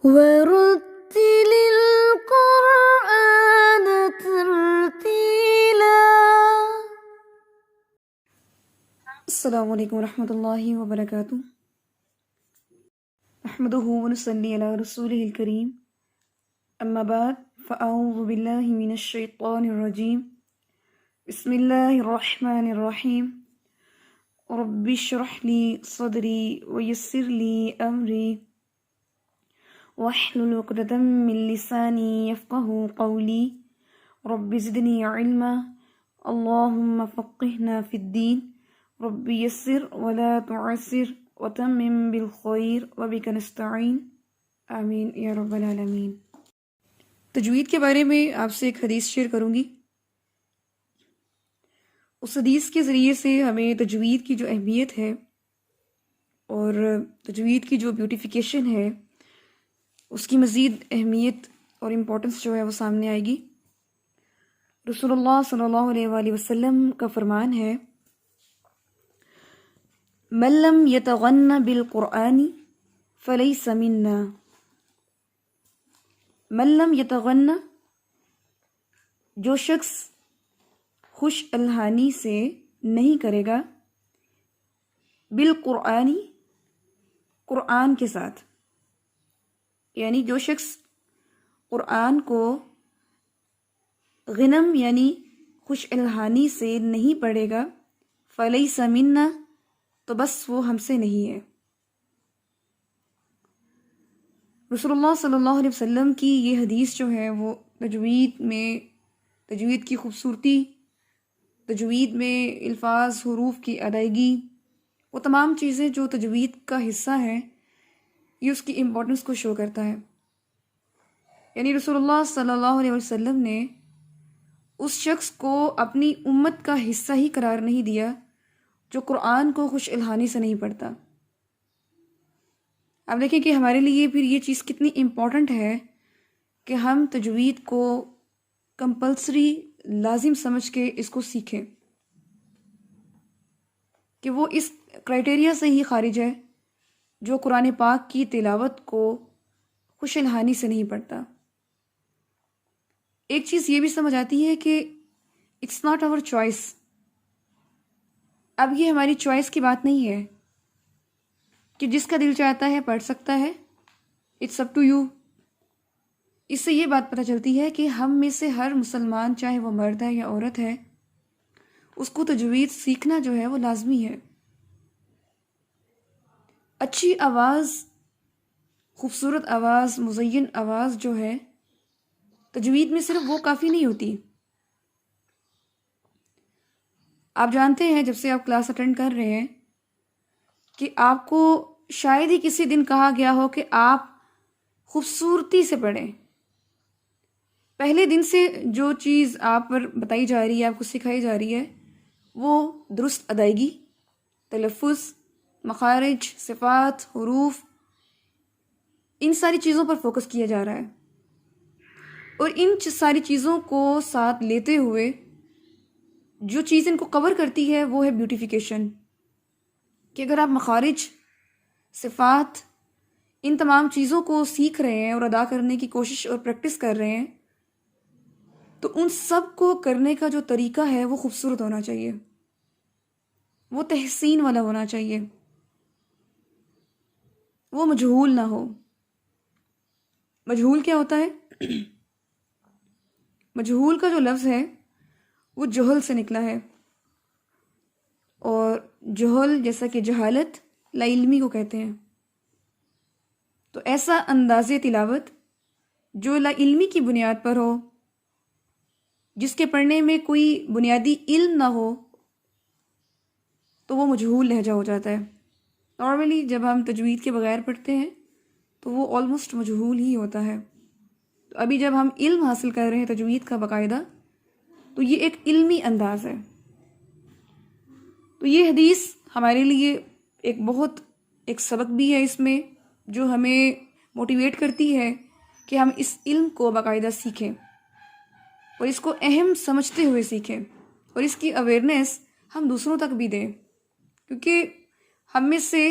ورتل القرآن ترتیلا۔ السلام علیکم ورحمۃ اللہ وبرکاتہ۔ نحمدہ ونصلی علی رسولہ الکریم، اما بعد فاعوذ باللہ من الشیطان الرجیم، بسم اللہ الرحمن الرحیم۔ رب اشرح لی صدری ویسر لی امری واحلل عقدۃ من لسانی یفقہوا قولی، رب زدنی علما، اللہم فقہنا فی الدین، رب یسر ولا تعسر وتمم بالخیر وبک نستعین، آمین یا رب العالمین۔ تجوید کے بارے میں آپ سے ایک حدیث شیئر کروں گی۔ اس حدیث کے ذریعے سے ہمیں تجوید کی جو اہمیت ہے اور تجوید کی جو بیوٹیفیکیشن ہے اس کی مزید اہمیت اور امپورٹنس جو ہے وہ سامنے آئے گی۔ رسول اللہ صلی اللہ علیہ وآلہ وسلم کا فرمان ہے، من لم یتغن بالقرآن فلیس منا۔ من لم یتغن، جو شخص خوش الحانی سے نہیں کرے گا، بالقرآن، قرآن کے ساتھ، یعنی جو شخص قرآن کو غنم یعنی خوش الحانی سے نہیں پڑھے گا، فلیس منا، تو بس وہ ہم سے نہیں ہے۔ رسول اللہ صلی اللہ علیہ وسلم کی یہ حدیث جو ہے وہ تجوید میں، تجوید کی خوبصورتی، تجوید میں الفاظ، حروف کی ادائیگی، وہ تمام چیزیں جو تجوید کا حصہ ہیں، یہ اس کی امپورٹنس کو شو کرتا ہے۔ یعنی رسول اللہ صلی اللہ علیہ وسلم نے اس شخص کو اپنی امت کا حصہ ہی قرار نہیں دیا جو قرآن کو خوش الحانی سے نہیں پڑھتا۔ اب دیکھیں کہ ہمارے لیے پھر یہ چیز کتنی امپورٹنٹ ہے کہ ہم تجوید کو کمپلسری، لازم سمجھ کے اس کو سیکھیں، کہ وہ اس کرائٹیریا سے ہی خارج ہے جو قرآن پاک کی تلاوت کو خوش الحانی سے نہیں پڑھتا۔ ایک چیز یہ بھی سمجھ آتی ہے کہ اٹس ناٹ آور چوائس۔ اب یہ ہماری چوائس کی بات نہیں ہے کہ جس کا دل چاہتا ہے پڑھ سکتا ہے، اٹس اپ ٹو یو۔ اس سے یہ بات پتہ چلتی ہے کہ ہم میں سے ہر مسلمان، چاہے وہ مرد ہے یا عورت ہے، اس کو تجوید سیکھنا جو ہے وہ لازمی ہے۔ اچھی آواز، خوبصورت آواز، مزین آواز جو ہے، تجوید میں صرف وہ کافی نہیں ہوتی۔ آپ جانتے ہیں جب سے آپ کلاس اٹینڈ کر رہے ہیں کہ آپ کو شاید ہی کسی دن کہا گیا ہو کہ آپ خوبصورتی سے پڑھیں۔ پہلے دن سے جو چیز آپ پر بتائی جا رہی ہے، آپ کو سکھائی جا رہی ہے، وہ درست ادائیگی، تلفظ، مخارج، صفات، حروف، ان ساری چیزوں پر فوکس کیا جا رہا ہے۔ اور ان ساری چیزوں کو ساتھ لیتے ہوئے جو چیز ان کو کور کرتی ہے وہ ہے بیوٹیفیکیشن، کہ اگر آپ مخارج، صفات، ان تمام چیزوں کو سیکھ رہے ہیں اور ادا کرنے کی کوشش اور پریکٹس کر رہے ہیں، تو ان سب کو کرنے کا جو طریقہ ہے وہ خوبصورت ہونا چاہیے، وہ تحسین والا ہونا چاہیے، وہ مجہول نہ ہو۔ مجہول کیا ہوتا ہے؟ مجہول کا جو لفظ ہے وہ جہل سے نکلا ہے، اور جہل جیسا کہ جہالت، لا علمی کو کہتے ہیں۔ تو ایسا انداز تلاوت جو لا علمی کی بنیاد پر ہو، جس کے پڑھنے میں کوئی بنیادی علم نہ ہو، تو وہ مجہول لہجہ ہو جاتا ہے۔ نارملی جب ہم تجوید کے بغیر پڑھتے ہیں تو وہ آلموسٹ مجہول ہی ہوتا ہے۔ تو ابھی جب ہم علم حاصل کر رہے ہیں تجوید کا باقاعدہ، تو یہ ایک علمی انداز ہے۔ تو یہ حدیث ہمارے لیے ایک سبق بھی ہے اس میں، جو ہمیں موٹیویٹ کرتی ہے کہ ہم اس علم کو باقاعدہ سیکھیں اور اس کو اہم سمجھتے ہوئے سیکھیں، اور اس کی اویئرنیس ہم دوسروں تک بھی دیں، کیونکہ ہم میں سے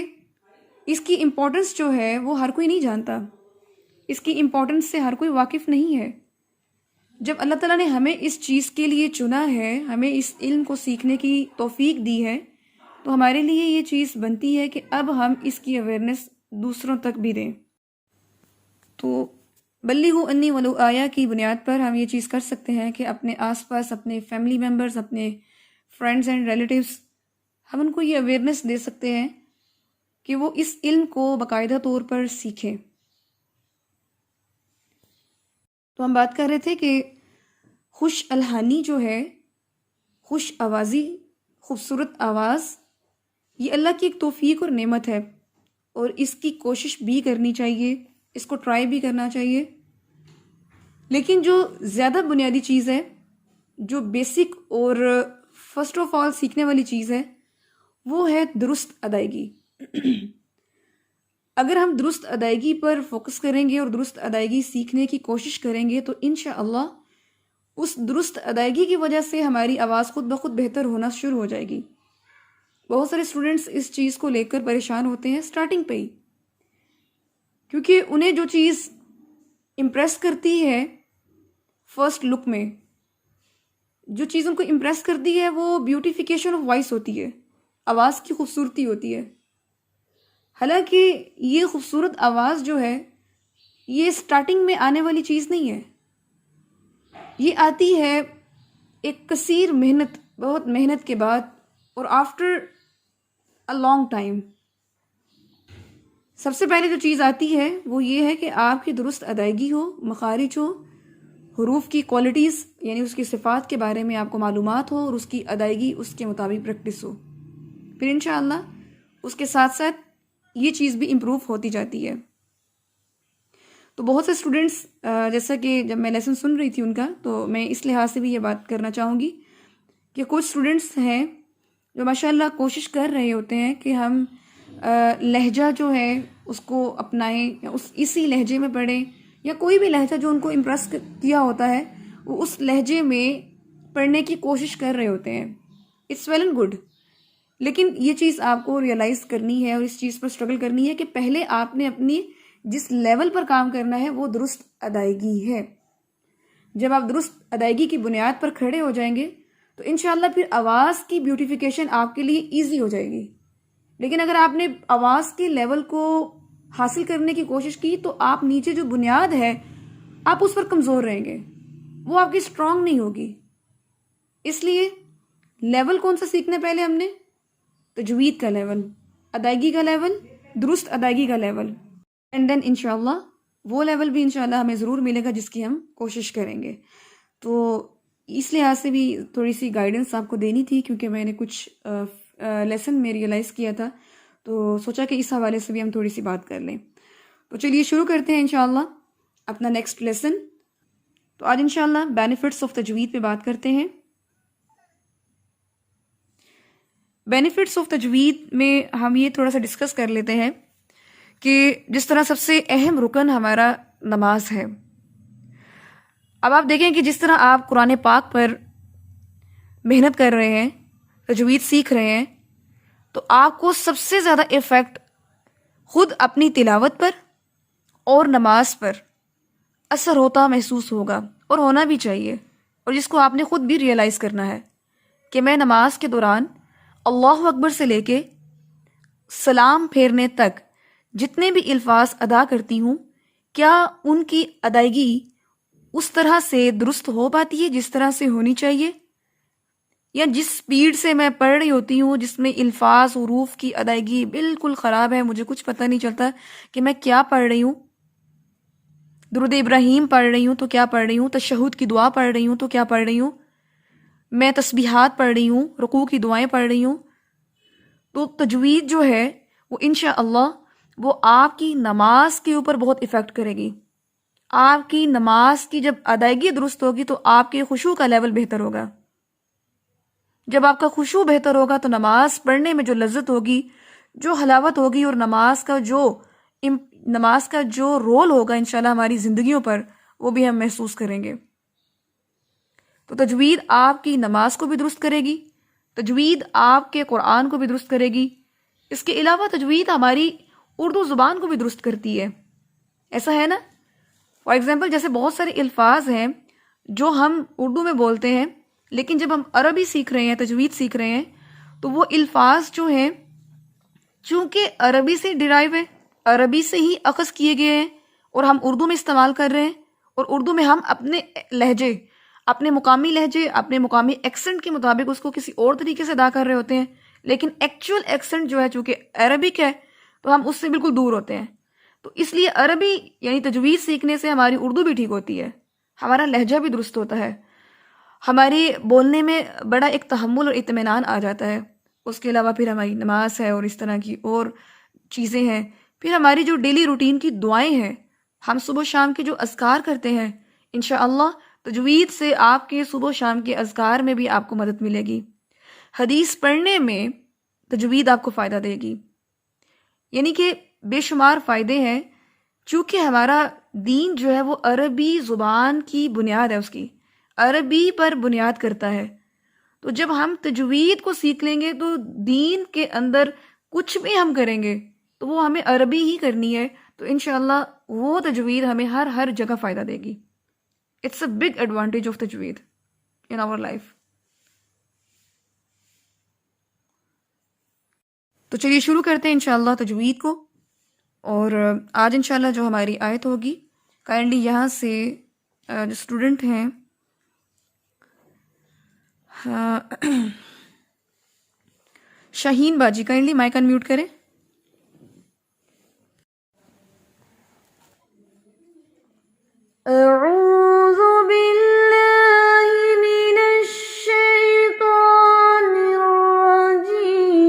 اس کی امپورٹنس جو ہے وہ ہر کوئی نہیں جانتا۔ اس کی امپورٹنس سے ہر کوئی واقف نہیں ہے۔ جب اللہ تعالیٰ نے ہمیں اس چیز کے لیے چنا ہے، ہمیں اس علم کو سیکھنے کی توفیق دی ہے، تو ہمارے لیے یہ چیز بنتی ہے کہ اب ہم اس کی اویئرنیس دوسروں تک بھی دیں۔ تو بلغوا انی ولو آیا کی بنیاد پر ہم یہ چیز کر سکتے ہیں کہ اپنے آس پاس اپنے فیملی ممبرز، اپنے فرینڈز اینڈ ریلیٹیوز، ہم ان کو یہ اویئرنیس دے سکتے ہیں کہ وہ اس علم کو باقاعدہ طور پر سیکھیں۔ تو ہم بات کر رہے تھے کہ خوش الحانی جو ہے، خوش آوازی، خوبصورت آواز، یہ اللہ کی ایک توفیق اور نعمت ہے، اور اس کی کوشش بھی کرنی چاہیے، اس کو ٹرائی بھی کرنا چاہیے۔ لیکن جو زیادہ بنیادی چیز ہے، جو بیسک اور فرسٹ آف آل سیکھنے والی چیز ہے، وہ ہے درست ادائیگی۔ اگر ہم درست ادائیگی پر فوکس کریں گے اور درست ادائیگی سیکھنے کی کوشش کریں گے تو انشاءاللہ اس درست ادائیگی کی وجہ سے ہماری آواز خود بخود بہتر ہونا شروع ہو جائے گی۔ بہت سارے اسٹوڈنٹس اس چیز کو لے کر پریشان ہوتے ہیں سٹارٹنگ پہ ہی، کیونکہ انہیں جو چیز امپریس کرتی ہے فرسٹ لک میں، جو چیز ان کو امپریس کرتی ہے وہ بیوٹیفیکیشن آف وائس ہوتی ہے، آواز کی خوبصورتی ہوتی ہے۔ حالانکہ یہ خوبصورت آواز جو ہے یہ سٹارٹنگ میں آنے والی چیز نہیں ہے، یہ آتی ہے ایک کثیر محنت، بہت محنت کے بعد، اور آفٹر اے لانگ ٹائم۔ سب سے پہلے جو چیز آتی ہے وہ یہ ہے کہ آپ کی درست ادائیگی ہو، مخارج ہو، حروف کی کوالٹیز یعنی اس کی صفات کے بارے میں آپ کو معلومات ہو، اور اس کی ادائیگی اس کے مطابق پریکٹس ہو، پھر انشاءاللہ اس کے ساتھ ساتھ یہ چیز بھی امپروو ہوتی جاتی ہے۔ تو بہت سے اسٹوڈنٹس، جیسا کہ جب میں لیسن سن رہی تھی ان کا، تو میں اس لحاظ سے بھی یہ بات کرنا چاہوں گی کہ کچھ اسٹوڈنٹس ہیں جو ماشاءاللہ کوشش کر رہے ہوتے ہیں کہ ہم لہجہ جو ہے اس کو اپنائیں، یا اسی لہجے میں پڑھیں، یا کوئی بھی لہجہ جو ان کو امپریس کیا ہوتا ہے وہ اس لہجے میں پڑھنے کی کوشش کر رہے ہوتے ہیں۔ اٹس ویل اینڈ گڈ، لیکن یہ چیز آپ کو ریئلائز کرنی ہے اور اس چیز پر اسٹرگل کرنی ہے کہ پہلے آپ نے اپنی جس لیول پر کام کرنا ہے وہ درست ادائیگی ہے۔ جب آپ درست ادائیگی کی بنیاد پر کھڑے ہو جائیں گے تو انشاءاللہ پھر آواز کی بیوٹیفیکیشن آپ کے لیے ایزی ہو جائے گی۔ لیکن اگر آپ نے آواز کے لیول کو حاصل کرنے کی کوشش کی تو آپ نیچے جو بنیاد ہے آپ اس پر کمزور رہیں گے، وہ آپ کی اسٹرانگ نہیں ہوگی۔ اس لیے لیول کون سا سیکھنا ہے پہلے ہم نے؟ تجوید کا لیول، ادائیگی کا لیول، درست ادائیگی کا لیول، اینڈ دین انشاءاللہ وہ لیول بھی انشاءاللہ ہمیں ضرور ملے گا جس کی ہم کوشش کریں گے۔ تو اس لحاظ سے بھی تھوڑی سی گائیڈنس آپ کو دینی تھی، کیونکہ میں نے کچھ لیسن میں ریئلائز کیا تھا، تو سوچا کہ اس حوالے سے بھی ہم تھوڑی سی بات کر لیں۔ تو چلیے شروع کرتے ہیں انشاءاللہ اپنا نیکسٹ لیسن۔ تو آج انشاءاللہ بینیفٹس آف تجوید پہ بات کرتے ہیں۔ بینیفٹس آف تجوید میں ہم یہ تھوڑا سا ڈسکس کر لیتے ہیں کہ جس طرح سب سے اہم رکن ہمارا نماز ہے۔ اب آپ دیکھیں کہ جس طرح آپ قرآن پاک پر محنت کر رہے ہیں، تجوید سیکھ رہے ہیں، تو آپ کو سب سے زیادہ ایفیکٹ خود اپنی تلاوت پر اور نماز پر اثر ہوتا محسوس ہوگا، اور ہونا بھی چاہیے، اور جس کو آپ نے خود بھی ریئلائز کرنا ہے کہ میں نماز کے دوران اللہ اکبر سے لے کے سلام پھیرنے تک جتنے بھی الفاظ ادا کرتی ہوں، کیا ان کی ادائیگی اس طرح سے درست ہو پاتی ہے جس طرح سے ہونی چاہیے، یا جس سپیڈ سے میں پڑھ رہی ہوتی ہوں جس میں الفاظ حروف کی ادائیگی بالکل خراب ہے، مجھے کچھ پتہ نہیں چلتا کہ میں کیا پڑھ رہی ہوں، درود ابراہیم پڑھ رہی ہوں تو کیا پڑھ رہی ہوں، تشہد کی دعا پڑھ رہی ہوں تو کیا پڑھ رہی ہوں، میں تسبیحات پڑھ رہی ہوں، رکوع کی دعائیں پڑھ رہی ہوں۔ تو تجوید جو ہے وہ انشاءاللہ وہ آپ کی نماز کے اوپر بہت افیکٹ کرے گی۔ آپ کی نماز کی جب ادائیگی درست ہوگی تو آپ کے خشوع کا لیول بہتر ہوگا۔ جب آپ کا خشوع بہتر ہوگا تو نماز پڑھنے میں جو لذت ہوگی، جو حلاوت ہوگی، اور نماز کا جو رول ہوگا انشاءاللہ ہماری زندگیوں پر، وہ بھی ہم محسوس کریں گے۔ تو تجوید آپ کی نماز کو بھی درست کرے گی، تجوید آپ کے قرآن کو بھی درست کرے گی۔ اس کے علاوہ تجوید ہماری اردو زبان کو بھی درست کرتی ہے، ایسا ہے نا فار ایگزامپل جیسے بہت سارے الفاظ ہیں جو ہم اردو میں بولتے ہیں، لیکن جب ہم عربی سیکھ رہے ہیں، تجوید سیکھ رہے ہیں، تو وہ الفاظ جو ہیں چونکہ عربی سے ڈرائیو ہے، عربی سے ہی اخذ کیے گئے ہیں، اور ہم اردو میں استعمال کر رہے ہیں، اور اردو میں ہم اپنے لہجے، اپنے مقامی لہجے، اپنے مقامی ایکسنٹ کے مطابق اس کو کسی اور طریقے سے ادا کر رہے ہوتے ہیں، لیکن ایکچوئل ایکسنٹ جو ہے چونکہ عربک ہے تو ہم اس سے بالکل دور ہوتے ہیں. تو اس لیے عربی یعنی تجوید سیکھنے سے ہماری اردو بھی ٹھیک ہوتی ہے، ہمارا لہجہ بھی درست ہوتا ہے، ہماری بولنے میں بڑا ایک تحمل اور اطمینان آ جاتا ہے. اس کے علاوہ پھر ہماری نماز ہے اور اس طرح کی اور چیزیں ہیں. پھر ہماری جو ڈیلی روٹین کی دعائیں ہیں، ہم صبح و شام کے جو اذکار کرتے ہیں، انشاءاللہ تجوید سے آپ کے صبح و شام کے اذکار میں بھی آپ کو مدد ملے گی. حدیث پڑھنے میں تجوید آپ کو فائدہ دے گی، یعنی کہ بے شمار فائدے ہیں. چونکہ ہمارا دین جو ہے وہ عربی زبان کی بنیاد ہے، اس کی عربی پر بنیاد کرتا ہے. تو جب ہم تجوید کو سیکھ لیں گے تو دین کے اندر کچھ بھی ہم کریں گے تو وہ ہمیں عربی ہی کرنی ہے، تو انشاءاللہ وہ تجوید ہمیں ہر جگہ فائدہ دے گی. It's a big advantage of تجوید ان آور لائف. تو چلیے شروع کرتے ہیں انشاءاللہ تجوید کو. اور آج انشاءاللہ جو ہماری آیت ہوگی، کائنڈلی یہاں سے جو اسٹوڈنٹ ہیں شاہین باجی، کائنڈلی مائک انمیوٹ کریں. اعوذ باللہ من الشیطان الرجیم.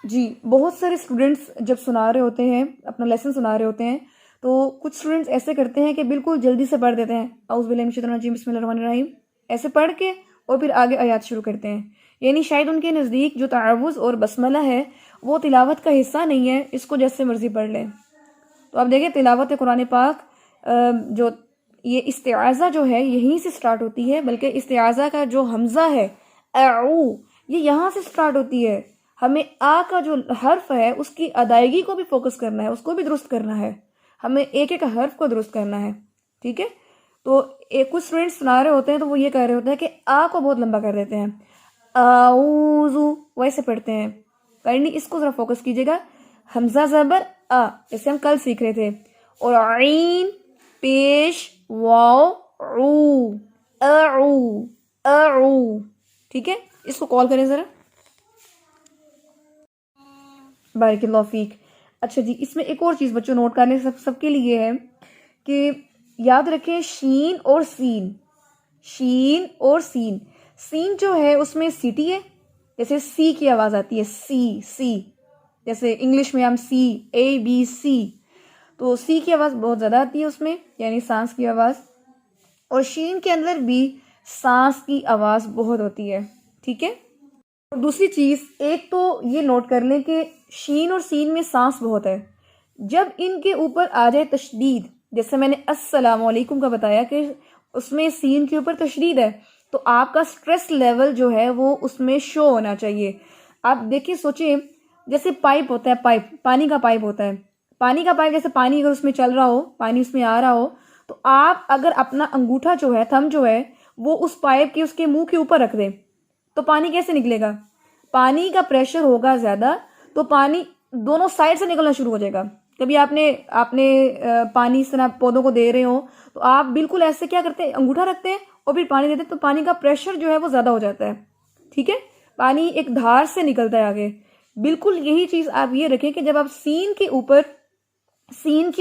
جی بہت سارے اسٹوڈنٹس جب سنا رہے ہوتے ہیں، اپنا لیسن سنا رہے ہوتے ہیں، تو کچھ اسٹوڈنٹس ایسے کرتے ہیں کہ بالکل جلدی سے پڑھ دیتے ہیں، اعوذ باللہ من الشیطان الرجیم بسم اللہ الرحمن الرحیم ایسے پڑھ کے اور پھر آگے آیات شروع کرتے ہیں. یعنی شاید ان کے نزدیک جو تعوذ اور بسملہ ہے وہ تلاوت کا حصہ نہیں ہے، اس کو جیسے مرضی پڑھ لیں. تو آپ دیکھیں تلاوت قرآن پاک جو یہ استعاذہ جو ہے یہیں سے سٹارٹ ہوتی ہے، بلکہ استعاذہ کا جو حمزہ ہے اعو یہ یہاں سے سٹارٹ ہوتی ہے. ہمیں آ کا جو حرف ہے اس کی ادائیگی کو بھی فوکس کرنا ہے، اس کو بھی درست کرنا ہے، ہمیں ایک ایک حرف کو درست کرنا ہے. ٹھیک ہے، تو ایک کچھ اسٹوڈنٹس سنا رہے ہوتے ہیں تو وہ یہ کہہ رہے ہوتے ہیں کہ آ کو بہت لمبا کر دیتے ہیں، اعوذ ویسے پڑھتے ہیں. کائنڈلی اس کو ذرا فوکس کیجیے گا. حمزہ زبر آ جیسے ہم کل سیکھ رہے تھے، اور عین پیش واو عو اعو اعو. ٹھیک ہے، اس کو کال کریں ذرا. بارک اللہ فیک. اچھا جی، اس میں ایک اور چیز بچوں نوٹ کرنے سب کے لیے ہے کہ یاد رکھیں شین اور سین، شین اور سین. سین جو ہے اس میں سیٹی ہے، جیسے سی کی آواز آتی ہے، سی جیسے انگلش میں ہم سی اے بی سی، تو سی کی آواز بہت زیادہ آتی ہے اس میں، یعنی سانس کی آواز. اور شین کے اندر بھی سانس کی آواز بہت ہوتی ہے. ٹھیک ہے، اور دوسری چیز ایک تو یہ نوٹ کر لیں کہ شین اور سین میں سانس بہت ہے. جب ان کے اوپر آ جائے تشدید، جیسے میں نے السلام علیکم کا بتایا کہ اس میں سین کے اوپر تشدید ہے، تو آپ کا سٹریس لیول جو ہے وہ اس میں شو ہونا چاہیے. آپ دیکھیں سوچیں، جیسے پائپ ہوتا ہے، پائپ پانی کا پائپ ہوتا ہے، پانی کا پائپ جیسے پانی اگر اس میں چل رہا ہو، پانی اس میں آ رہا ہو، تو آپ اگر اپنا انگوٹھا جو ہے، تھم جو ہے، وہ اس پائپ کے اس کے منہ کے اوپر رکھ دیں تو پانی کیسے نکلے گا؟ پانی کا پریشر ہوگا زیادہ تو پانی دونوں سائڈ سے نکلنا شروع ہو جائے گا. کبھی آپ نے پانی اس طرح پودوں کو دے رہے ہو تو آپ بالکل ایسے کیا کرتے ہیں، انگوٹھا رکھتے ہیں اور پھر پانی دیتے ہیں، تو پانی کا پریشر جو ہے وہ زیادہ ہو جاتا ہے. ٹھیک ہے، پانی ایک دھار سے نکلتا ہے آگے. بالکل یہی چیز آپ یہ رکھیں کہ جب آپ سین کے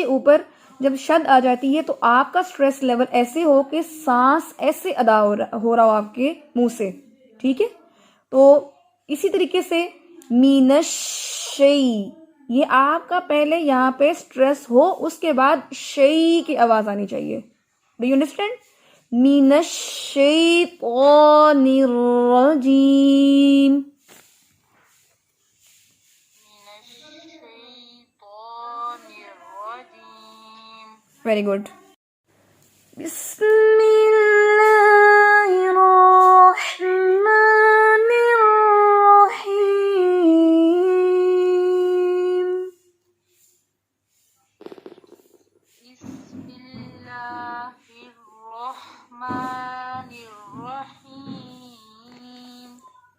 اوپر جب شد آ جاتی ہے تو آپ کا سٹریس لیول ایسے ہو کہ سانس ایسے ادا ہو رہا ہو آپ کے منہ سے. ٹھیک ہے، تو اسی طریقے سے مینش شئی، یہ آپ کا پہلے یہاں پہ سٹریس ہو، اس کے بعد شئی کی آواز آنی چاہیے. Do you understand? من الشیطان الرجیم. Very good. بسم اللہ الرحمن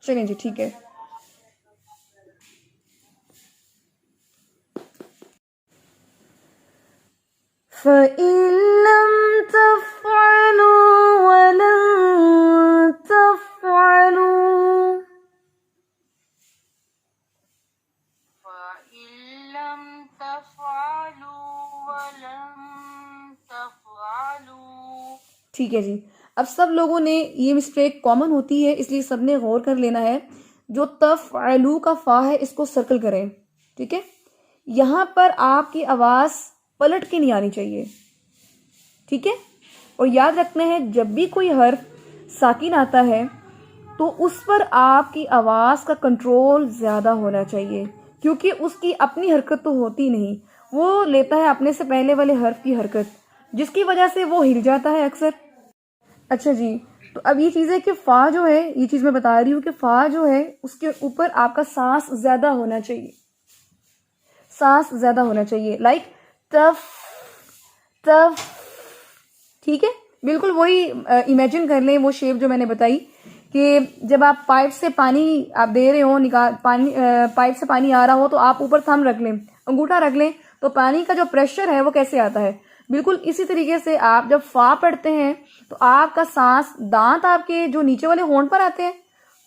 چلیں جی ٹھیک ہے. فَإِن لَّمْ تَفْعَلُوا وَلَن تَفْعَلُوا ٹھیک ہے جی. اب سب لوگوں نے یہ مسٹیک کامن ہوتی ہے، اس لیے سب نے غور کر لینا ہے. جو تفعلوا کا فا ہے اس کو سرکل کریں. ٹھیک ہے، یہاں پر آپ کی آواز پلٹ کے نہیں آنی چاہیے. ٹھیک ہے، اور یاد رکھنا ہے جب بھی کوئی حرف ساکن آتا ہے تو اس پر آپ کی آواز کا کنٹرول زیادہ ہونا چاہیے، کیونکہ اس کی اپنی حرکت تو ہوتی نہیں، وہ لیتا ہے اپنے سے پہلے والے حرف کی حرکت، جس کی وجہ سے وہ ہل جاتا ہے اکثر. اچھا جی، تو اب یہ چیز ہے کہ فا جو ہے، یہ چیز میں بتا رہی ہوں کہ فا جو ہے اس کے اوپر آپ کا سانس زیادہ ہونا چاہیے، سانس زیادہ ہونا چاہیے. لائک تف تف. ٹھیک ہے، بالکل وہی امیجن کر لیں وہ شیپ جو میں نے بتائی کہ جب آپ پائپ سے پانی آپ دے رہے ہو، پائپ سے پانی آ رہا ہو تو آپ اوپر تھم رکھ لیں، انگوٹھا رکھ لیں، تو پانی کا جو پریشر ہے وہ کیسے آتا ہے. بالکل اسی طریقے سے آپ جب فا پڑھتے ہیں تو آپ کا سانس، دانت آپ کے جو نیچے والے ہونٹ پر آتے ہیں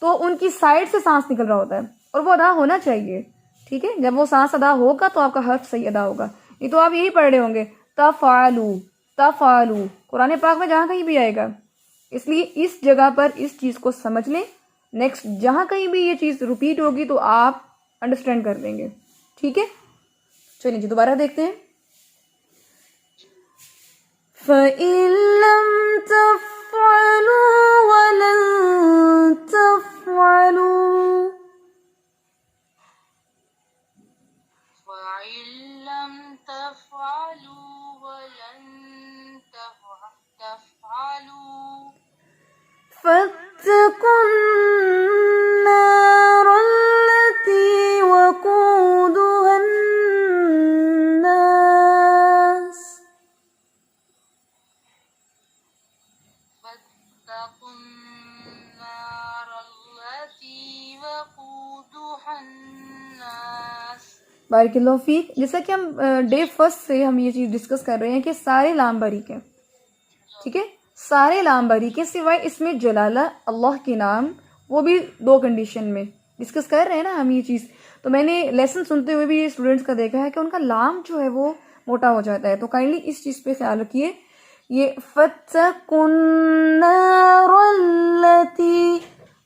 تو ان کی سائڈ سے سانس نکل رہا ہوتا ہے، اور وہ ادا ہونا چاہیے. ٹھیک ہے، جب وہ سانس ادا ہوگا تو آپ کا حرف صحیح ادا ہوگا. نہیں تو آپ یہی پڑھ رہے ہوں گے تفعلوا تفعلوا، قرآن پاک میں جہاں کہیں بھی آئے گا. اس لیے اس جگہ پر اس چیز کو سمجھ لیں. نیکسٹ جہاں کہیں بھی یہ چیز ریپیٹ ہوگی تو آپ انڈرسٹینڈ کر لیں گے. ٹھیک ہے، چلیے جی دوبارہ دیکھتے ہیں. فَإِن لَّمْ تَفْعَلُوا وَلَن تَفْعَلُوا فَاتَّقُوا النَّارَ الَّتِي وَقُودُهَا النَّاسُ بارک اللہ فیک. جیسا کہ ہم ڈے فرسٹ سے ہم یہ چیز ڈسکس کر رہے ہیں کہ سارے لام باریک ہیں. ٹھیک ہے، سارے لام باریک ہیں سوائے اس میں جلالہ اللہ کے نام، وہ بھی 2 کنڈیشن میں ڈسکس کر رہے ہیں نا ہم یہ چیز. تو میں نے لیسن سنتے ہوئے بھی اسٹوڈنٹس کا دیکھا ہے کہ ان کا لام جو ہے وہ موٹا ہو جاتا ہے. تو کائنڈلی اس چیز پہ خیال رکھیے. یہ فَاتَّقُوا النَّارَ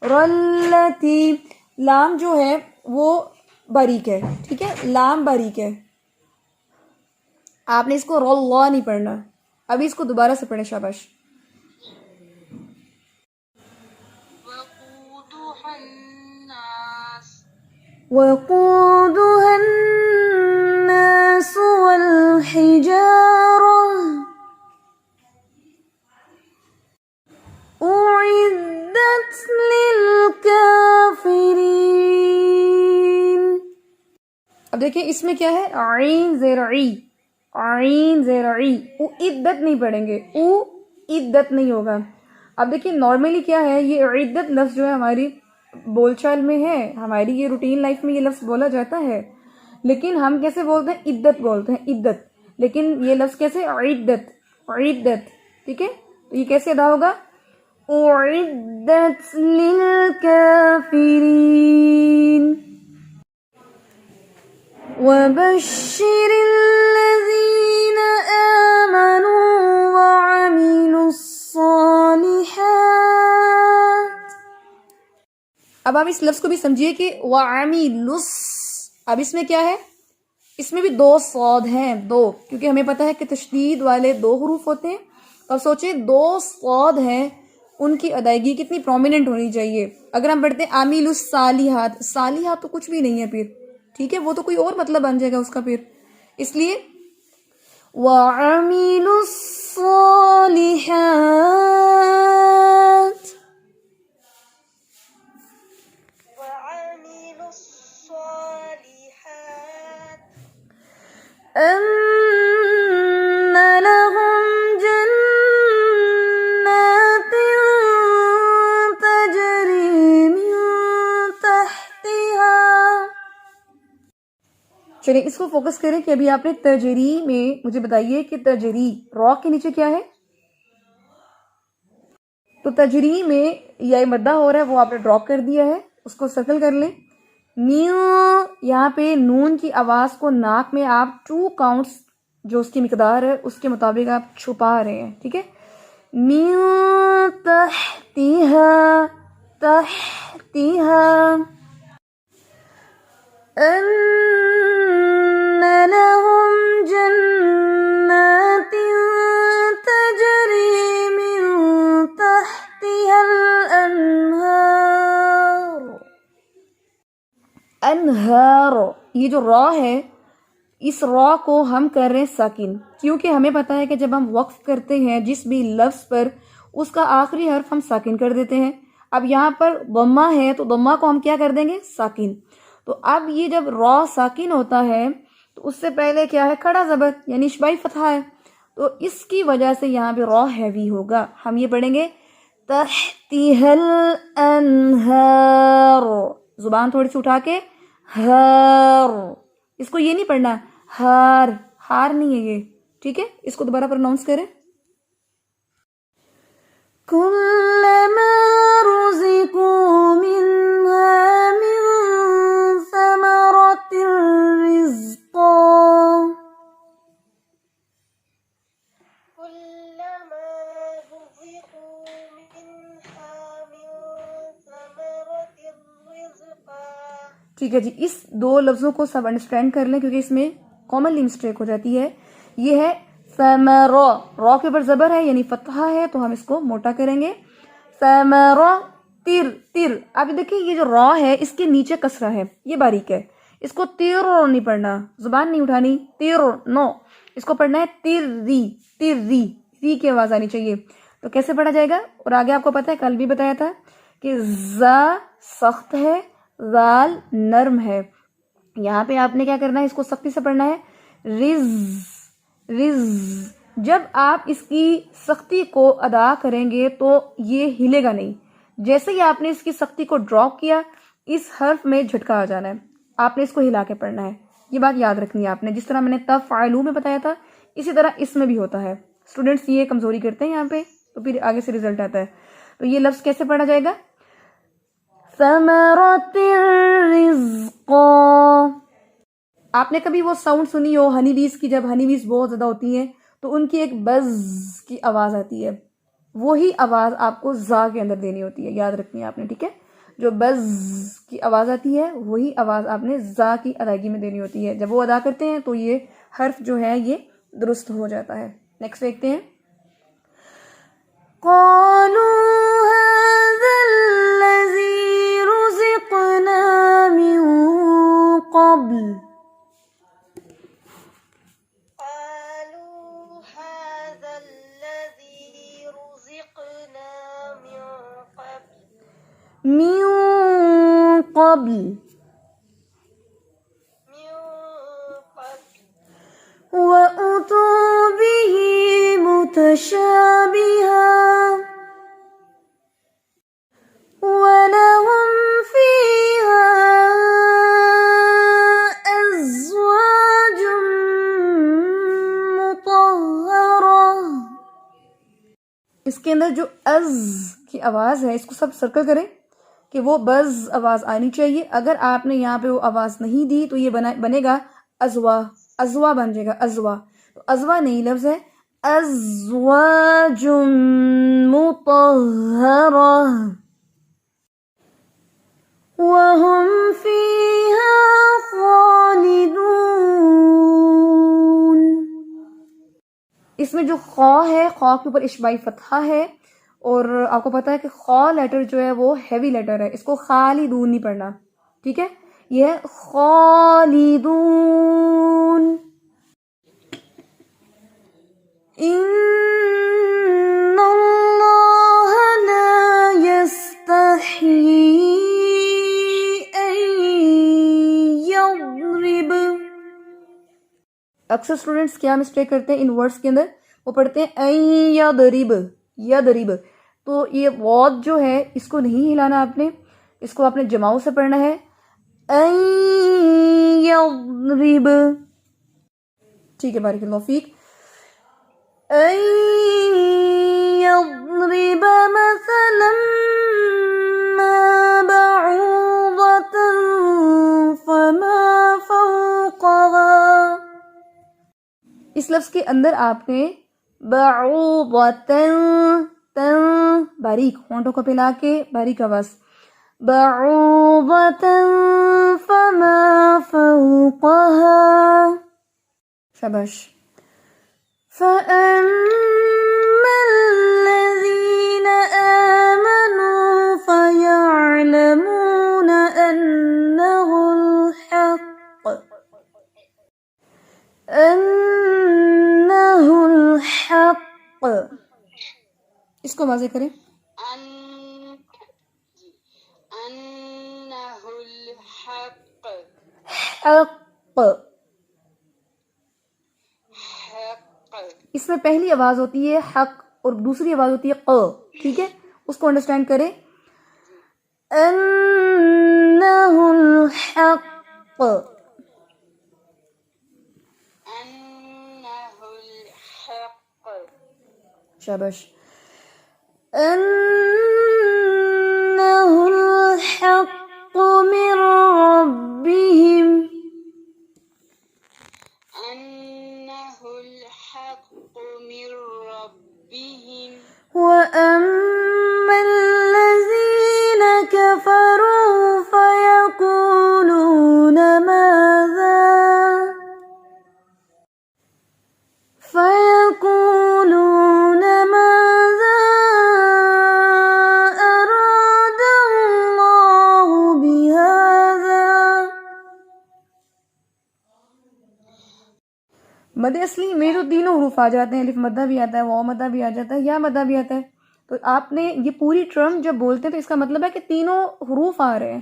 الَّتِي لام جو ہے وہ باریک ہے. ٹھیک ہے، لام باریک ہے، آپ نے اس کو اللہ نہیں پڑھنا. ابھی اس کو دوبارہ سے پڑھیں، شاباش. وَقُودُهَا النَّاسُ وَالْحِجَارَةُ أُعِدَّتْ لِلْكَافِرِينَ. اب دیکھیں اس میں کیا ہے، عین زیر عی، عین زیر عی. عدت نہیں پڑھیں گے، عدت نہیں ہوگا. اب دیکھیں نارملی کیا ہے، یہ عدت لفظ جو ہے ہماری بول چال میں ہے، ہماری یہ روٹین لائف میں یہ لفظ بولا جاتا ہے، لیکن ہم کیسے بولتے ہیں، عدت بولتے ہیں، عدت. لیکن یہ لفظ کیسے، عدت عدت. ٹھیک ہے، تو یہ کیسے ادا ہوگا، اعدت للکافرین. وَبَشِّرِ الَّذِينَ آمَنُوا وَعَمِلُوا الصَّالِحَاتِ. اب آپ اس لفظ کو بھی سمجھیے کہ وَعَمِلُوا. اب اس میں کیا ہے، اس میں بھی 2 صاد ہیں، 2، کیونکہ ہمیں پتا ہے کہ تشدید والے 2 حروف ہوتے ہیں. اب سوچیں 2 صاد ہیں، ان کی ادائیگی کتنی پرومیننٹ ہونی چاہیے. اگر ہم پڑھتے ہیں عامل الصالحات، صالحات تو کچھ بھی نہیں ہے پھر. ٹھیک ہے، وہ تو کوئی اور مطلب بن جائے گا اس کا پھر. اس لیے وَعَمِلُوا الصَّالِحَاتِ أَنَّ لَهُمْ جَنَّاتٍ چلیے اس کو فوکس کریں کہ ابھی آپ نے تجری میں مجھے بتائیے کہ تجری را کے نیچے کیا ہے. تو تجری میں یا مدہ ہو رہا ہے وہ آپ نے ڈراپ کر دیا ہے, اس کو سرکل کر لیں. میو یہاں پہ نون کی آواز کو ناک میں آپ 2 کاؤنٹس جو اس کی مقدار ہے اس کے مطابق آپ چھپا رہے ہیں, ٹھیک ہے. میو تحتیہا تحتیہا ان لهم جنات تجری من تحتها الانہار. انہار یہ جو را ہے اس را کو ہم کر رہے ہیں ساکن, کیونکہ ہمیں پتا ہے کہ جب ہم وقف کرتے ہیں جس بھی لفظ پر اس کا آخری حرف ہم ساکن کر دیتے ہیں. اب یہاں پر ضمہ ہے تو ضمہ کو ہم کیا کر دیں گے ساکن. تو اب یہ جب را ساکن ہوتا ہے تو اس سے پہلے کیا ہے کھڑا زبر یعنی اشباعی فتحہ ہے, تو اس کی وجہ سے یہاں پہ را ہیوی ہوگا. ہم یہ پڑھیں گے تحتیہا الانہار, زبان تھوڑی سی اٹھا کے ہار, اس کو یہ نہیں پڑھنا ہار, ہار نہیں ہے یہ, ٹھیک ہے. اس کو دوبارہ پروناؤنس کریں. کلما رزقوا منها من ثمرة رزقا كلما رزقوا منها من ثمرة رزقا. ٹھیک ہے جی, اس 2 لفظوں کو سب انڈرسٹینڈ کر لیں کیونکہ اس میں کامنلی مسٹیک ہو جاتی ہے. یہ ہے ثمرہ, را کے اوپر زبر ہے یعنی فتحہ ہے تو ہم اس کو موٹا کریں گے. ثمرہ تر تر. اب دیکھیں یہ جو را ہے اس کے نیچے کسرہ ہے, یہ باریک ہے, اس کو تیر نہیں پڑھنا, زبان نہیں اٹھانی تیر نو, اس کو پڑھنا ہے تر ری تر ری, ری کی آواز آنی چاہیے. تو کیسے پڑھا جائے گا, اور آگے آپ کو پتا ہے کل بھی بتایا تھا کہ زا سخت ہے زال نرم ہے. یہاں پہ آپ نے کیا کرنا ہے, اس کو سختی سے پڑھنا ہے رز رز. جب آپ اس کی سختی کو ادا کریں گے تو یہ ہلے گا نہیں. جیسے ہی آپ نے اس کی سختی کو ڈراپ کیا اس حرف میں جھٹکا آ جانا ہے, آپ نے اس کو ہلا کے پڑھنا ہے. یہ بات یاد رکھنی ہے آپ نے, جس طرح میں نے تفعلوا میں بتایا تھا اسی طرح اس میں بھی ہوتا ہے. اسٹوڈنٹس یہ کمزوری کرتے ہیں یہاں پہ تو پھر آگے سے رزلٹ آتا ہے. تو یہ لفظ کیسے پڑھا جائے گا, ثمرۃ رزقا. آپ نے کبھی وہ ساؤنڈ سنی ہو ہنی بیز کی, جب ہنی بیز بہت زیادہ ہوتی ہیں تو ان کی ایک بز کی آواز آتی ہے, وہی آواز آپ کو زا کے اندر دینی ہوتی ہے, یاد رکھنی ہے آپ نے, ٹھیک ہے. جو بز کی آواز آتی ہے وہی آواز آپ نے زا کی ادائیگی میں دینی ہوتی ہے. جب وہ ادا کرتے ہیں تو یہ حرف جو ہے یہ درست ہو جاتا ہے. نیکسٹ دیکھتے ہیں. قالوا هذا الذي رزقنا من قبل. قالوا هذا الذي رزقنا من قبل من قبل وأتوا به متشابها ولهم فيها أزواج مطهرة. اس کے اندر جو از کی آواز ہے اس کو سب سرکل کریں کہ وہ بز آواز آنی چاہیے. اگر آپ نے یہاں پہ وہ آواز نہیں دی تو یہ بنے گا ازوا, ازوا بن جائے گا ازوا. تو ازوا نہیں, لفظ ہے ازواج مطہرہ وہم فیہا خالدون. اس میں جو خا ہے, خا کے اوپر اشباعی فتحہ ہے, اور آپ کو پتا ہے کہ خا لیٹر جو ہے وہ ہیوی لیٹر ہے, اس کو خالدون نہیں پڑھنا, ٹھیک ہے. یہ ہے خالدون. ان اللہ لا یستحیی ان یضرب. اکثر اسٹوڈنٹس کیا مسٹیک کرتے ہیں ان ورڈز کے اندر, وہ پڑھتے ہیں ان یضرب یضرب. تو یہ واض جو ہے اس کو نہیں ہلانا آپ نے, اس کو آپ نے جماؤ سے پڑھنا ہے ان یضرب. ٹھیک ہے, بارک اللہ فیک. ان یضرب مثلا ما بعوضة فما فوقها. اس لفظ کے اندر آپ نے بعوضة تن باریک ہونٹوں کو پلا کے باریک آواز, بعوضة فما فوقها. شاباش. فأما الذين آمنوا فيعلمون أنه الحق. اس کو واضح کریں. أنه الحق. حق. حق. اس میں پہلی آواز ہوتی ہے حق اور دوسری آواز ہوتی ہے ق. ٹھیک ہے, اس کو انڈرسٹینڈ کریں. انہ الحق. أنه الحق. شاباش. انہ الحق من ربهم. أنه الحق من ربهم. وأما الذين كفروا فيقولون ماذا أراد الله بهذا. مد اصلی میں تو تینوں حروف آ جاتے ہیں, الف مدہ بھی آتا ہے, واو مدہ بھی آ جاتا ہے, یا مدہ بھی آتا ہے. تو آپ نے یہ پوری ٹرم جب بولتے ہیں تو اس کا مطلب ہے کہ تینوں حروف آ رہے ہیں,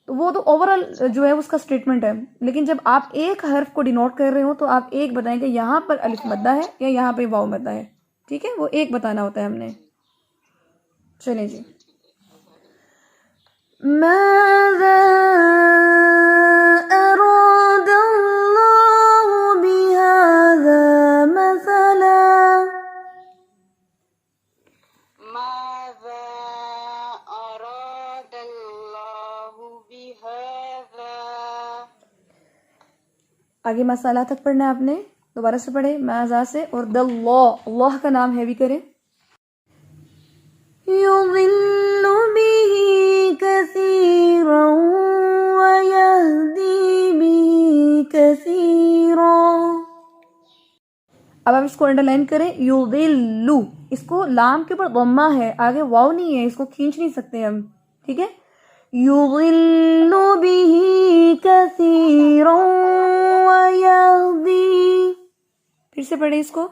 تو وہ تو اوورال جو ہے اس کا اسٹیٹمنٹ ہے. لیکن جب آپ ایک حرف کو ڈینوٹ کر رہے ہو تو آپ ایک بتائیں کہ یہاں پر الف مدہ ہے یا یہاں پہ واو مدہ ہے. ٹھیک ہے, وہ ایک بتانا ہوتا ہے ہم نے. چلیں جی. ماذا أراد الله بهذا مثلا. ماذا أراد الله بهذا. آگے مسئلہ تک پڑھنا ہے آپ نے, دوبارہ سے پڑھے ماذا سے, اور اللہ, اللہ کا نام ہیوی کرے. يضل به كثيرا ويهدي به كثيرا. اب آپ اس کو انڈر لائن کریں. یضل, اس کو لام کے اوپر ضمہ ہے, آگے واو نہیں ہے, اس کو کھینچ نہیں سکتے ہم. ٹھیک ہے, یضل به كثيرا ويهدي. پھر سے پڑھیں اس کو.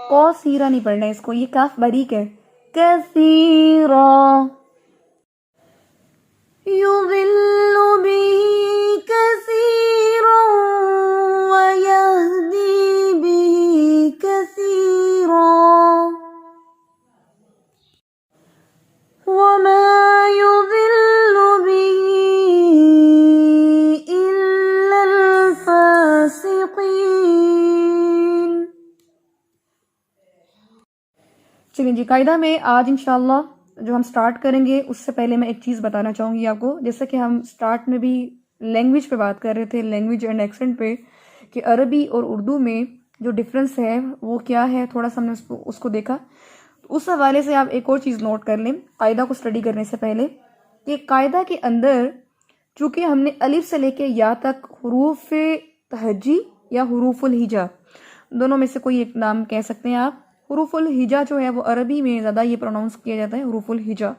کثیرہ نہیں پڑھنا ہے اس کو, یہ کاف باریک ہے. کثیرا. یضل به کثیرا ویہدی به کثیرا. وما يضل به إلا الفاسقين. چلیں جی, قاعدہ میں آج انشاءاللہ جو ہم سٹارٹ کریں گے اس سے پہلے میں ایک چیز بتانا چاہوں گی آپ کو. جیسا کہ ہم سٹارٹ میں بھی لینگویج پہ بات کر رہے تھے, لینگویج اینڈ ایکسنٹ پہ, کہ عربی اور اردو میں جو ڈفرنس ہے وہ کیا ہے, تھوڑا سا ہم نے اس کو دیکھا. اس حوالے سے آپ ایک اور چیز نوٹ کر لیں قاعدہ کو اسٹڈی کرنے سے پہلے, کہ قاعدہ کے اندر چونکہ ہم نے الف سے لے کے یا تک حروف تہجی یا حروف الہجا دونوں میں سے کوئی ایک نام کہہ سکتے ہیں آپ. حروف الہجا جو ہے وہ عربی میں زیادہ یہ پروناؤنس کیا جاتا ہے, حروف الہجا.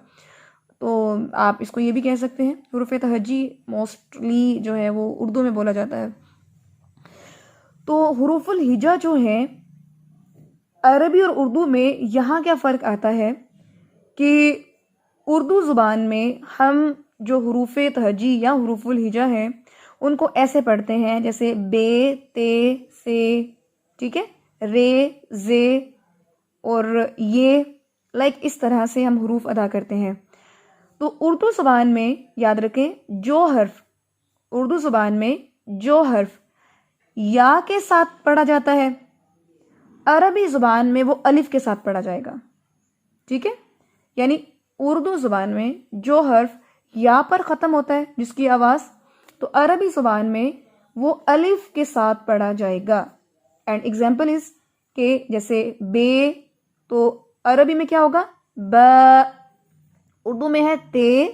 تو آپ اس کو یہ بھی کہہ سکتے ہیں. حروف تہجی موسٹلی جو ہے وہ اردو میں بولا جاتا ہے. تو حروف الہجا جو ہیں عربی اور اردو میں یہاں کیا فرق آتا ہے کہ اردو زبان میں ہم جو حروف تہجی یا حروف الہجا ہیں ان کو ایسے پڑھتے ہیں جیسے بے, تے, سے, ٹھیک ہے، رے، زے اور یہ لائک اس طرح سے ہم حروف ادا کرتے ہیں. تو اردو زبان میں یاد رکھیں اردو زبان میں جو حرف یا کے ساتھ پڑھا جاتا ہے، عربی زبان میں وہ الف کے ساتھ پڑھا جائے گا. ٹھیک ہے، یعنی اردو زبان میں جو حرف یا پر ختم ہوتا ہے جس کی آواز، تو عربی زبان میں وہ الف کے ساتھ پڑھا جائے گا. اینڈ ایگزامپل از کہ جیسے بے تو عربی میں کیا ہوگا؟ ب. اردو میں ہے تے،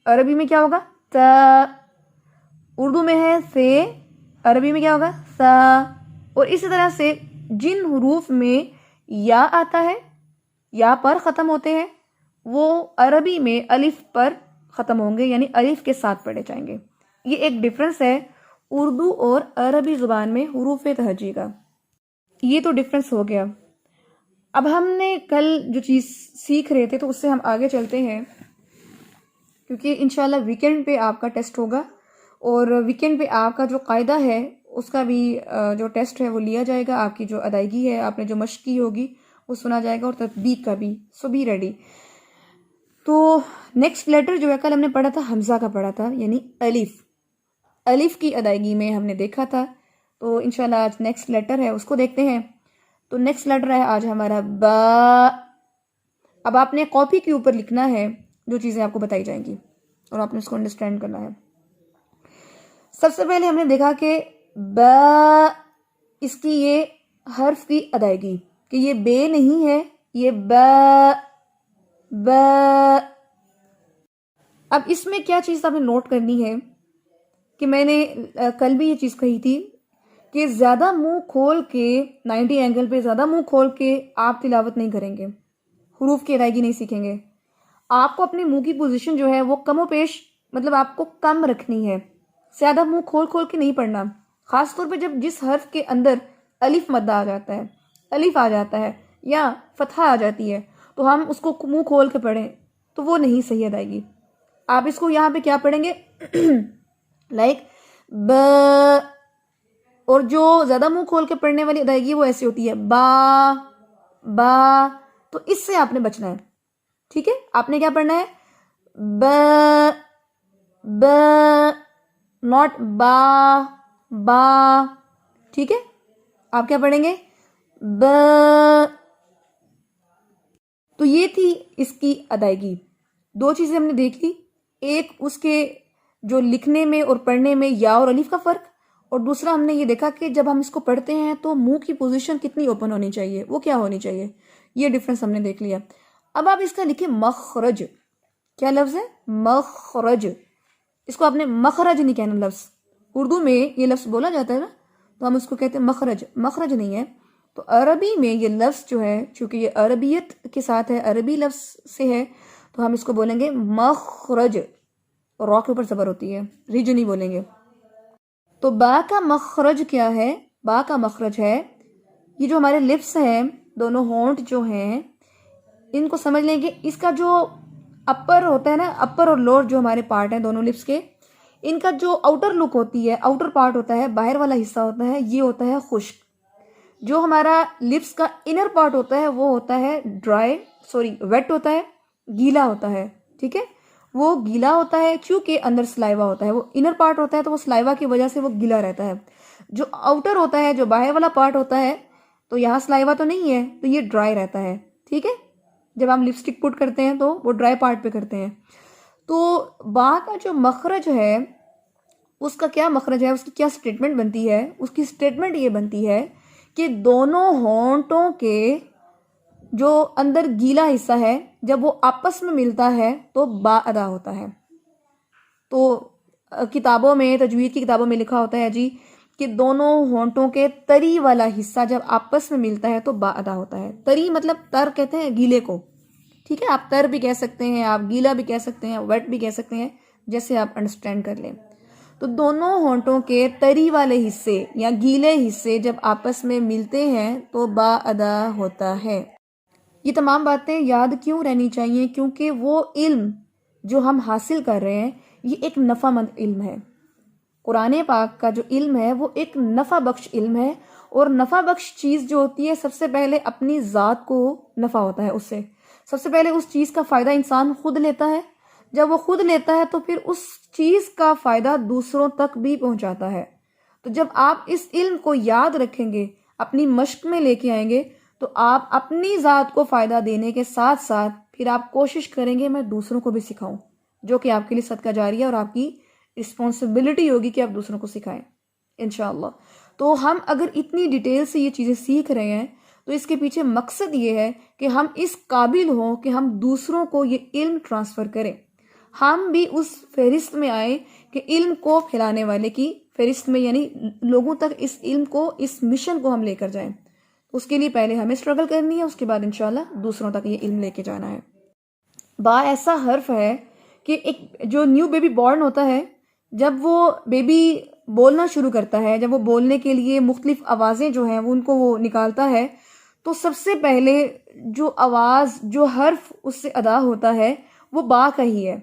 عربی میں کیا ہوگا؟ تا. اردو میں ہے سے، عربی میں کیا ہوگا؟ سا. اور اسی طرح سے جن حروف میں یا آتا ہے، یا پر ختم ہوتے ہیں، وہ عربی میں الف پر ختم ہوں گے، یعنی الف کے ساتھ پڑھے جائیں گے. یہ ایک ڈفرنس ہے اردو اور عربی زبان میں حروف تہجی کا. یہ تو ڈفرنس ہو گیا. اب ہم نے کل جو چیز سیکھ رہے تھے تو اس سے ہم آگے چلتے ہیں، کیونکہ انشاءاللہ ویکنڈ پہ آپ کا ٹیسٹ ہوگا، اور ویکنڈ پہ آپ کا جو قاعدہ ہے اس کا بھی جو ٹیسٹ ہے وہ لیا جائے گا. آپ کی جو ادائیگی ہے، آپ نے جو مشق کی ہوگی وہ سنا جائے گا، اور تطبیق کا بھی. سو بی ریڈی. تو نیکسٹ لیٹر جو ہے کل ہم نے پڑھا تھا حمزہ کا پڑھا تھا، یعنی الف کی ادائیگی میں ہم نے دیکھا تھا. تو انشاءاللہ آج نیکسٹ لیٹر ہے اس کو دیکھتے ہیں. تو نیکسٹ لیٹر ہے آج ہمارا با. اب آپ نے کاپی کے اوپر لکھنا ہے جو چیزیں آپ کو بتائی جائیں گی، اور آپ نے اس کو انڈرسٹینڈ کرنا ہے. سب سے پہلے ہم نے دیکھا کہ با، اس کی یہ حرف کی ادائیگی کہ یہ بے نہیں ہے، یہ با. اب اس میں کیا چیز آپ نے نوٹ کرنی ہے کہ میں نے کل بھی یہ چیز کہی تھی کہ زیادہ منہ کھول کے 90 اینگل پہ زیادہ منہ کھول کے آپ تلاوت نہیں کریں گے، حروف کی ادائیگی نہیں سیکھیں گے. آپ کو اپنے منہ کی پوزیشن جو ہے وہ کم و بیش مطلب آپ کو کم رکھنی ہے، زیادہ منہ کھول کھول کے نہیں پڑھنا. خاص طور پہ جب جس حرف کے اندر الف مد آ جاتا ہے، الف آ جاتا ہے یا فتحہ آ جاتی ہے، تو ہم اس کو منہ کھول کے پڑھیں تو وہ نہیں صحیح ادائیگی. آپ اس کو یہاں پہ کیا پڑھیں گے؟ لائک ب. اور جو زیادہ منہ کھول کے پڑھنے والی ادائیگی وہ ایسی ہوتی ہے با. تو اس سے آپ نے بچنا ہے. ٹھیک ہے، آپ نے کیا پڑھنا ہے؟ ب، ناٹ با. ٹھیک ہے، آپ کیا پڑھیں گے؟ ب. تو یہ تھی اس کی ادائیگی. دو چیزیں ہم نے دیکھ لی، ایک اس کے جو لکھنے میں اور پڑھنے میں یا اور الف کا فرق، اور دوسرا ہم نے یہ دیکھا کہ جب ہم اس کو پڑھتے ہیں تو منہ کی پوزیشن کتنی اوپن ہونی چاہیے، وہ کیا ہونی چاہیے. یہ ڈفرنس ہم نے دیکھ لیا. اب آپ اس کا لکھیں مخرج. کیا لفظ ہے؟ مخرج. اس کو آپ نے مخرج نہیں کہنا. لفظ اردو میں یہ لفظ بولا جاتا ہے نا، تو ہم اس کو کہتے ہیں مخرج. مخرج نہیں ہے. تو عربی میں یہ لفظ جو ہے، چونکہ یہ عربیت کے ساتھ ہے، عربی لفظ سے ہے، تو ہم اس کو بولیں گے مخرج. را کے اوپر زبر ہوتی ہے، رج نہیں بولیں گے. تو با کا مخرج کیا ہے؟ با کا مخرج ہے یہ جو ہمارے لپس ہیں، دونوں ہونٹ جو ہیں، ان کو سمجھ لیں گے. اس کا جو اپر ہوتا ہے نا، اپر اور لوور جو ہمارے پارٹ ہیں دونوں لپس کے، ان کا جو آؤٹر لک ہوتی ہے، آؤٹر پارٹ ہوتا ہے، باہر والا حصہ ہوتا ہے، یہ ہوتا ہے خشک. جو ہمارا لپس کا انر پارٹ ہوتا ہے وہ ہوتا ہے ویٹ ہوتا ہے، گیلا ہوتا ہے. ٹھیک ہے، وہ گیلا ہوتا ہے کیونکہ اندر سلائیوا ہوتا ہے. وہ انر پارٹ ہوتا ہے تو وہ سلائیوا کی وجہ سے وہ گیلا رہتا ہے. جو آؤٹر ہوتا ہے، جو باہر والا پارٹ ہوتا ہے، تو یہاں سلائیوا تو نہیں ہے، تو یہ ڈرائی رہتا ہے. ٹھیک ہے، جب ہم لپسٹک پٹ کرتے ہیں تو وہ ڈرائی پارٹ پہ کرتے ہیں. تو با کا جو مخرج ہے، اس کا کیا مخرج ہے، اس کی کیا سٹیٹمنٹ بنتی ہے؟ اس کی سٹیٹمنٹ یہ بنتی ہے کہ دونوں ہونٹوں کے جو اندر گیلا حصہ ہے، جب وہ آپس میں ملتا ہے تو با ادا ہوتا ہے. تو کتابوں میں، تجوید کی کتابوں میں لکھا ہوتا ہے جی کہ دونوں ہونٹوں کے تری والا حصہ جب آپس میں ملتا ہے تو با ادا ہوتا ہے. تری مطلب تر کہتے ہیں گیلے کو. ٹھیک ہے، آپ تر بھی کہہ سکتے ہیں، آپ گیلا بھی کہہ سکتے ہیں، ویٹ بھی کہہ سکتے ہیں، جیسے آپ انڈرسٹینڈ کر لیں. تو دونوں ہونٹوں کے تری والے حصے یا گیلے حصے جب آپس میں ملتے ہیں تو با ادا ہوتا ہے. یہ تمام باتیں یاد کیوں رہنی چاہیے؟ کیونکہ وہ علم جو ہم حاصل کر رہے ہیں یہ ایک نفع مند علم ہے. قرآن پاک کا جو علم ہے وہ ایک نفع بخش علم ہے، اور نفع بخش چیز جو ہوتی ہے سب سے پہلے اپنی ذات کو نفع ہوتا ہے، اس سے سب سے پہلے اس چیز کا فائدہ انسان خود لیتا ہے. جب وہ خود لیتا ہے تو پھر اس چیز کا فائدہ دوسروں تک بھی پہنچاتا ہے. تو جب آپ اس علم کو یاد رکھیں گے، اپنی مشق میں لے کے آئیں گے، تو آپ اپنی ذات کو فائدہ دینے کے ساتھ ساتھ پھر آپ کوشش کریں گے میں دوسروں کو بھی سکھاؤں، جو کہ آپ کے لیے صدقہ جاریہ اور آپ کی رسپانسبلٹی ہوگی کہ آپ دوسروں کو سکھائیں انشاءاللہ. تو ہم اگر اتنی ڈیٹیل سے یہ چیزیں سیکھ رہے ہیں تو اس کے پیچھے مقصد یہ ہے کہ ہم اس قابل ہوں کہ ہم دوسروں کو یہ علم ٹرانسفر کریں، ہم بھی اس فہرست میں آئیں کہ علم کو پھیلانے والے کی فہرست میں، یعنی لوگوں تک اس علم کو، اس مشن کو ہم لے کر جائیں. اس کے لیے پہلے ہمیں اسٹرگل کرنی ہے، اس کے بعد انشاءاللہ دوسروں تک یہ علم لے کے جانا ہے. با ایسا حرف ہے کہ ایک جو نیو بیبی بورن ہوتا ہے، جب وہ بیبی بولنا شروع کرتا ہے، جب وہ بولنے کے لیے مختلف آوازیں جو ہیں وہ ان کو وہ نکالتا ہے، تو سب سے پہلے جو آواز، جو حرف اس سے ادا ہوتا ہے وہ با کا ہی ہے،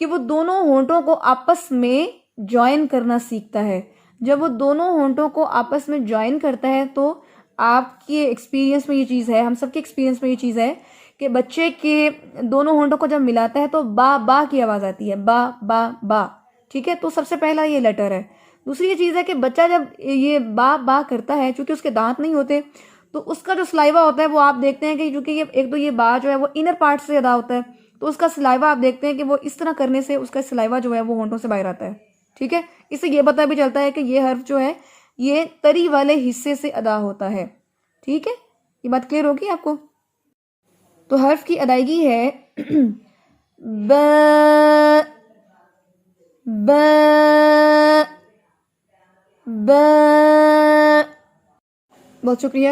کہ وہ دونوں ہونٹوں کو آپس میں جوائن کرنا سیکھتا ہے. جب وہ دونوں ہونٹوں کو آپس میں جوائن کرتا ہے تو آپ کے ایکسپیرینس میں یہ چیز ہے، ہم سب کے ایکسپیرینس میں یہ چیز ہے کہ بچے کے دونوں ہونٹوں کو جب ملاتا ہے تو با با کی آواز آتی ہے، با با با. ٹھیک ہے، تو سب سے پہلا یہ لیٹر ہے. دوسری یہ چیز ہے کہ بچہ جب یہ با با کرتا ہے، چونکہ اس کے دانت نہیں ہوتے تو اس کا جو سلائیوا ہوتا ہے وہ آپ دیکھتے ہیں کہ چونکہ یہ ایک تو یہ با جو ہے وہ انر پارٹ سے ادا ہوتا ہے، تو اس کا سلائیوا آپ دیکھتے ہیں کہ وہ اس طرح کرنے سے اس کا سلائیوا جو ہے وہ ہونٹوں سے باہر آتا ہے. ٹھیک ہے، اس سے یہ پتہ بھی چلتا ہے کہ یہ حرف جو ہے یہ تری والے حصے سے ادا ہوتا ہے. ٹھیک ہے، یہ بات کلیئر ہوگی آپ کو؟ تو حرف کی ادائیگی ہے ب ب ب. بہت شکریہ،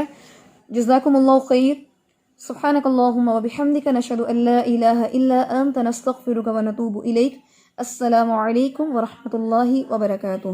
جزاکم اللہ خیر. سبحانک اللہم و بحمدک، نشہد ان لا الہ الا انت، نستغفرک و نتوب الیک. السلام علیکم ورحمۃ اللہ وبرکاتہ.